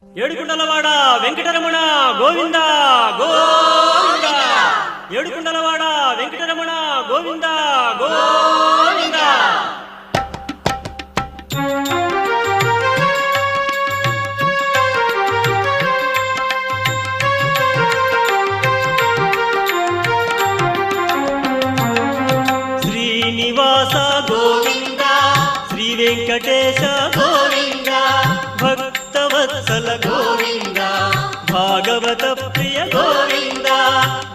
ఏడుకుండలవాడ వెంకటరమణ గోవింద గోవింద. ఏడుకుండలవాడ వెంకటరమణ గోవింద గోవింద. శ్రీనివాస గోవింద, శ్రీ వెంకటేశ గోవింద, భక్తవత్సల గోవింద, భాగవత ప్రియ గోవింద.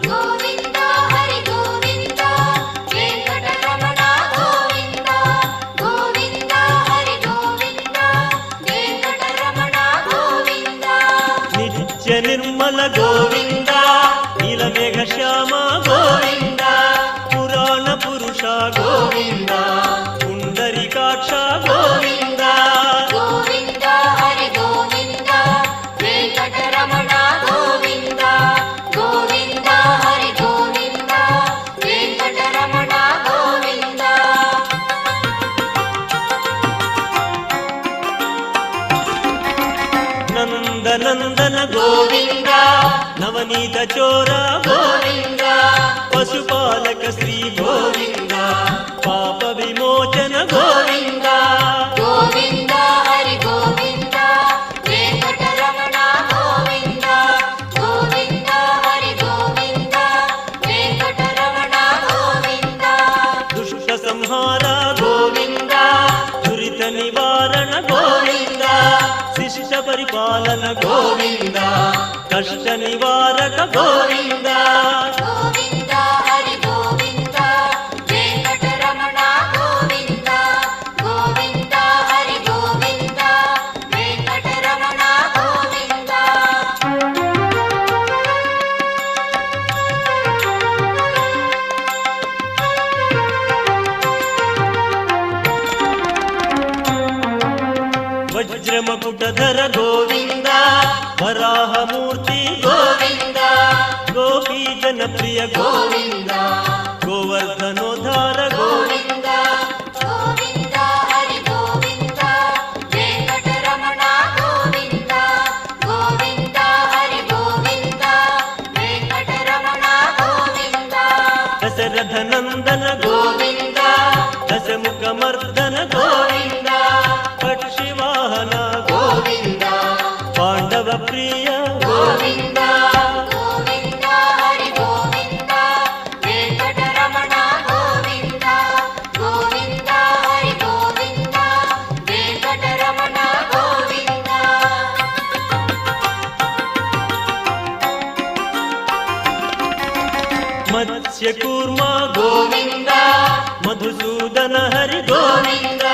గోవింద హరి గోవింద, వెంకటరమణ గోవింద. గోవింద హరి గోవింద, వెంకటరమణ గోవింద. నిత్య నిర్మల గోవింద, నీలమేఘ శ్యామ గోవింద, పురాణ పురుష గోవింద, పుండరీకాక్ష గోవింద. గోవింద హరి గోవింద, వెంకటరమణ గోవింద. గోవింద హరి గోవింద, వెంకటరమణ గోవింద. నందనందన గోవింద, నవనీత చోర గోవింద, పశుపాలక శ్రీ గోవింద, పాప విమోచన గోవింద. గోవింద హరి గోవింద, వెంకటరమణ గోవింద. గోవింద హరి గోవింద, వెంకటరమణ గోవింద. దుష్ట సంహార గోవింద, దురిత నివారణ గోవింద, శిష్ట పరిపాలన గోవింద, కష్ట నివారక గోవింద. గోవింద హరి గోవింద, వెంకటరమణ గోవింద. గోవింద హరి గోవింద, వెంకటరమణ గోవింద. వజ్రమకుటధర గోవింద, వరాహమూర్తి గోవింద, గోపీ జనప్రియ గోవింద, గోవర్ధనోద్ధార గోవింద. గోవింద హరి గోవింద, వెంకటరమణ గోవింద. గోవింద హరి గోవింద, వెంకటరమణ గోవింద. దశరథ నందన గోవింద, దశముఖ మర్దన గోవింద, పక్షివాహన గోవింద, పాండవ ప్రియ గోవింద. గోవింద హరి గోవింద, వెంకటరమణ గోవింద. గోవింద హరి గోవింద, వెంకటరమణ గోవింద. మత్స్య కూర్మ గోవింద, మధుసూదన హరి గోవింద,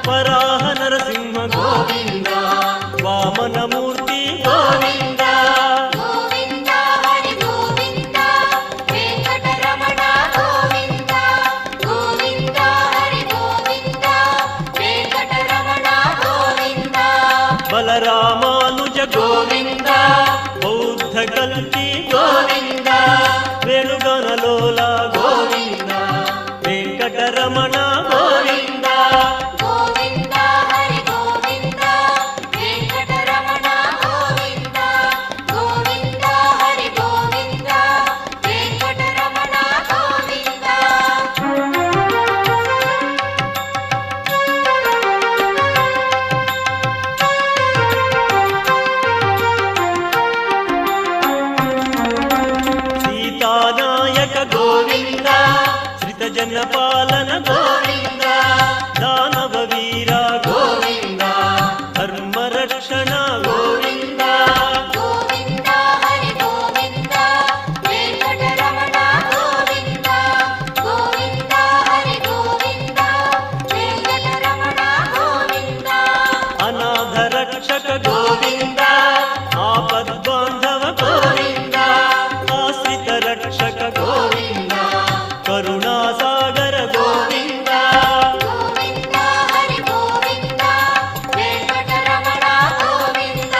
వరాహ నరసింహ గోవింద, వామనమూర్తి గోవింద. గోవింద హరి గోవింద, వెంకటరమణ గోవింద. గోవింద హరి గోవింద, వెంకటరమణ గోవింద. బలరామానుజ గోవింద, బౌద్ధ కల్కి గోవింద, వేణుగణలోల గోవింద, వెంకటరమణ గోవింద. గోవింద హరి గోవింద, వెంకటరమణ గోవింద. గోవింద హరి గోవింద, వెంకటరమణ గోవింద. సీతానాయక గోవింద, శ్రిత జన పాలన గోవింద, దానవ వీర గోవింద, ధర్మ రక్షణ గోవింద. గోవింద హరి గోవింద, వెంకటరమణ గోవింద. గోవింద హరి గోవింద, వెంకటరమణ గోవింద. అనాథ రక్షక గోవింద, ఆపద్బాంధవ గోవింద, ఆశ్రిత రక్షక గోవింద, కరుణాసాగర గోవింద. గోవింద హరి గోవింద, వెంకటరమణ గోవింద.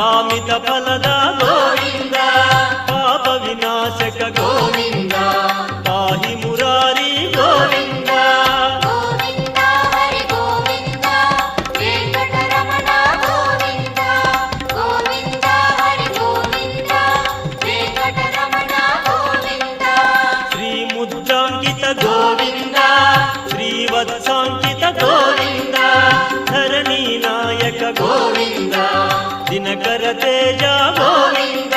ಕಾಮಿತ ಫಲದ ಗೋವಿಂದ ಪಾಪ ವಿನಾಶಕ ಗೋವಿಂದ ಪಾಹಿ ಮುರಾರಿ ಗೋವಿಂದ ಗೋವಿಂದ ಹರಿ ಗೋವಿಂದ ವೆಂಕಟರಮಣ ಗೋವಿಂದ ಗೋವಿಂದ ಹರಿ ಗೋವಿಂದ ವೆಂಕಟರಮಣ ಗೋವಿಂದ ಶ್ರೀ ಮುದ್ರಾಂಕಿತ ಗೋವಿಂದ ಶ್ರೀವತ್ಸಾಂಕಿತ ಗೋವಿಂದ ಧರಣಿ ನಾಯಕ ಗೋವಿಂದ ದಿನಕರ ತೇಜ ಗೋವಿಂದ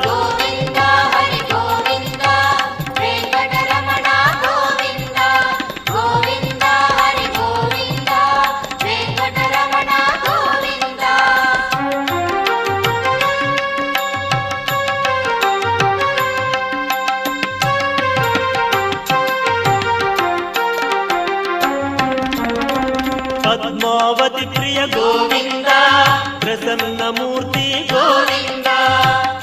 ಗೋವಿಂದ ಹರಿ ಗೋವಿಂದ ವೆಂಕಟರಮಣ ಗೋವಿಂದ ಗೋವಿಂದ ಹರಿ ಗೋವಿಂದ ವೆಂಕಟರಮಣ ಗೋವಿಂದ ಪದ್ಮಾವತಿ ಪ್ರಿಯ ಗೋವಿಂದ ಪ್ರಸನ್ನ ಮೂರ್ತಿ ಗೋವಿಂದ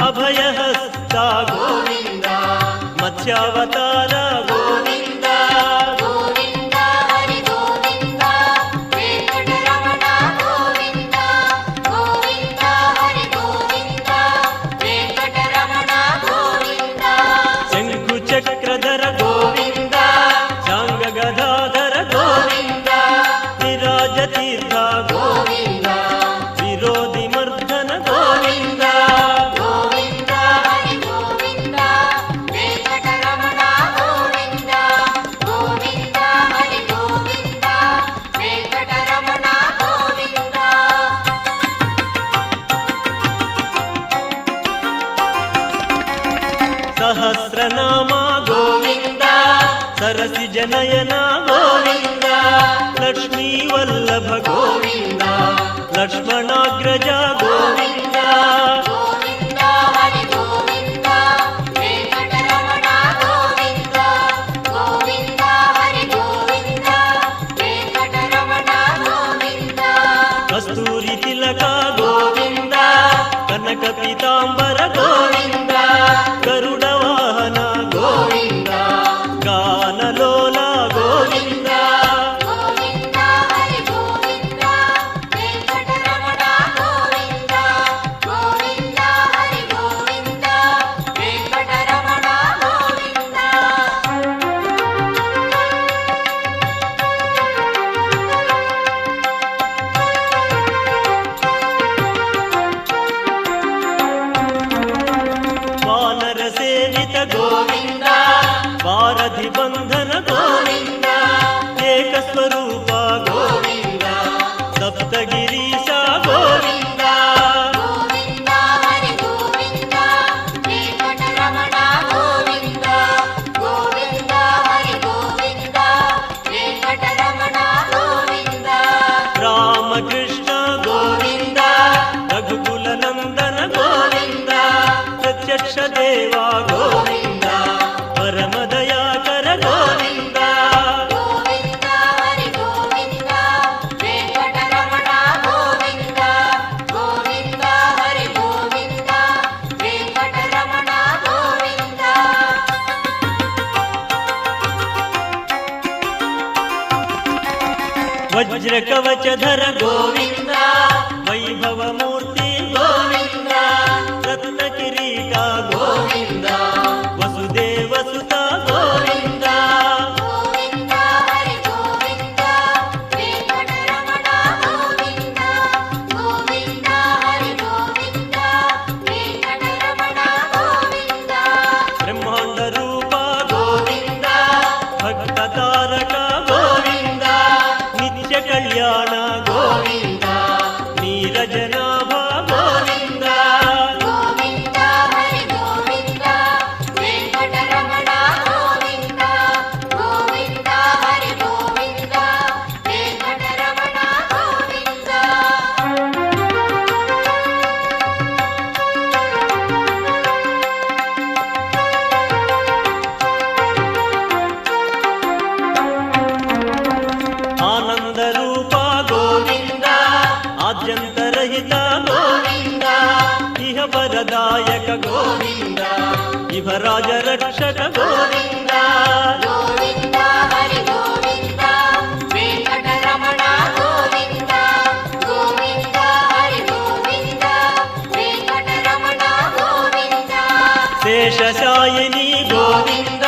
ಅಭಯಹಸ್ತ ಗೋವಿಂದ ಮತ್ಸ್ಯಾವತಾರ ಗೋವಿಂದ ಗೋವಿಂದ ಹರಿ ಗೋವಿಂದ ವೆಂಕಟರಮಣ ಗೋವಿಂದ ಗೋವಿಂದ ಹರಿ ಗೋವಿಂದ ವೆಂಕಟರಮಣ ಗೋವಿಂದ ಶಂಕು ಚಕ್ರಧರ ಗೋವಿಂದ ಶಾಂಗ ಗದಾಧರ ಗೋವಿಂದ ವಿರಾಜ ತೀರ್ಥ ಗೋವಿಂದ ವಿರೋಧಿ ಮರ್ದನ ಗೋವಿಂದ ಗೋವಿಂದ ಹರಿ ಗೋವಿಂದ ವೆಂಕಟರಮಣ ಗೋವಿಂದ ಗೋವಿಂದ ಹರಿ ಗೋವಿಂದ ವೆಂಕಟರಮಣ ಗೋವಿಂದ ಸಹಸ್ರನಾಮ ಗೋವಿಂದ ಸರಸಿ ಜನಯನ ಗೋವಿಂದ ಲಕ್ಷ್ಮೀ ವಲ್ಲಭ ಗೋವಿಂದ ಲಕ್ಷ್ಮಣಾಗ್ರಜ ಗೋವಿಂದ ಗೋವಿಂದ ಹರಿ ಗೋವಿಂದ ವೆಂಕಟರಮಣ ಗೋವಿಂದ ಗೋವಿಂದ ಹರಿ ಗೋವಿಂದ ವೆಂಕಟರಮಣ ಗೋವಿಂದ ಕಸ್ತೂರಿ ತಿಲಕ ಗೋವಿಂದ ಕನಕ ಪೀತಾಂಬರ ಗೋವಿಂದ ಗರುಡ ವಾಹನ ಗೋವಿಂದ ಗಾನಲೋಲ ಗೋವಿಂದ ಗೋವಿಂದ ಹರಿ ಗೋವಿಂದ ವೆಂಕಟರಮಣ ಗೋವಿಂದ ಗೋವಿಂದ ಹರಿ ಗೋವಿಂದ ವೆಂಕಟರಮಣ ಗೋವಿಂದ ವಾನರ ಸೇವಿತ ಗೋವಿಂದ ವಾರಧಿ ಬಂಧನ ಗೋವಿಂದ ಏಕ ಸ್ವರೂಪ ಗೋವಿಂದ ಸಪ್ತಗಿರೀಶ ಗೋವಿಂದ ಗೋವಿಂದ ಹರಿ ಗೋವಿಂದ ವೆಂಕಟರಮಣ ಗೋವಿಂದ ಗೋವಿಂದ ಹರಿ ಗೋವಿಂದ ವೆಂಕಟರಮಣ ಗೋವಿಂದ ರಾಮಕೃಷ್ಣ ಗೋವಿಂದ ರಘುಕುಲ ನಂದನ ಗೋವಿಂದ ಪ್ರತ್ಯಕ್ಷ ದೇವ ಗೋವಿಂದ ಪರಮ ದಯಾಕರ ಗೋವಿಂದ ಗೋವಿಂದ ಹರಿ ಗೋವಿಂದ ವೆಂಕಟರಮಣ ಗೋವಿಂದ ಗೋವಿಂದ ಹರಿ ಗೋವಿಂದ ವೆಂಕಟರಮಣ ಗೋವಿಂದ ವಜ್ರ ಕವಚಧರ ಗೋವಿಂದ ವೈಭವ ಮೂರ್ತಿ ಗೋವಿಂದ ರತ್ನ ಕಿರೀಟ ಗೋವಿಂದ ವಸುದೇವ ಸುತ ಗೋವಿಂದ ಗೋವಿಂದ ಹರಿ ಗೋವಿಂದ ವೆಂಕಟರಮಣ ಗೋವಿಂದ ಗೋವಿಂದ ಹರಿ ಗೋವಿಂದ ವೆಂಕಟರಮಣ ಗೋವಿಂದ ಬ್ರಹ್ಮಾಂಡ ರೂಪ ಗೋವಿಂದ ಭಕ್ತ ತಾರಕ ಗೋವಿಂದ ನಿತ್ಯ ಕಲ್ಯಾಣ ಗೋವಿಂದ ನೀರಜನಾಭ ಗೋವಿಂದ ಗೋವಿಂದ ಹರಿ ಗೋವಿಂದ ವೆಂಕಟರಮಣ ಗೋವಿಂದ ಗೋವಿಂದ ಹರಿ ಗೋವಿಂದ ವೆಂಕಟರಮಣ ಗೋವಿಂದ ಆನಂದ ರೂಪ ಗೋವಿಂದ ಆದ್ಯಂತರಹಿತ ಗೋವಿಂದ ಇಹ ವರದಾಯಕ ಗೋವಿಂದ ಇಹ ರಾಜ ರಕ್ಷಕ ಗೋವಿಂದ ಗೋವಿಂದ ಹರಿ ಗೋವಿಂದ ವೆಂಕಟರಮಣ ಗೋವಿಂದ ಗೋವಿಂದ ಹರಿ ಗೋವಿಂದ శేషశాయిని గోవింద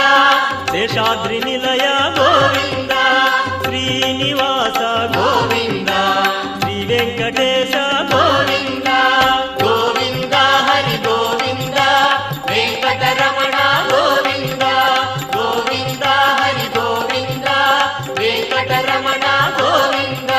శేషాద్రి నిలయ గోవింద శ్రీనివాస గోవింద శ్రీ వెంకటేశ గోవింద గోవింద హరి గోవింద వెంకటరమణ గోవింద గోవింద హరి గోవింద వెంకటరమణ గోవింద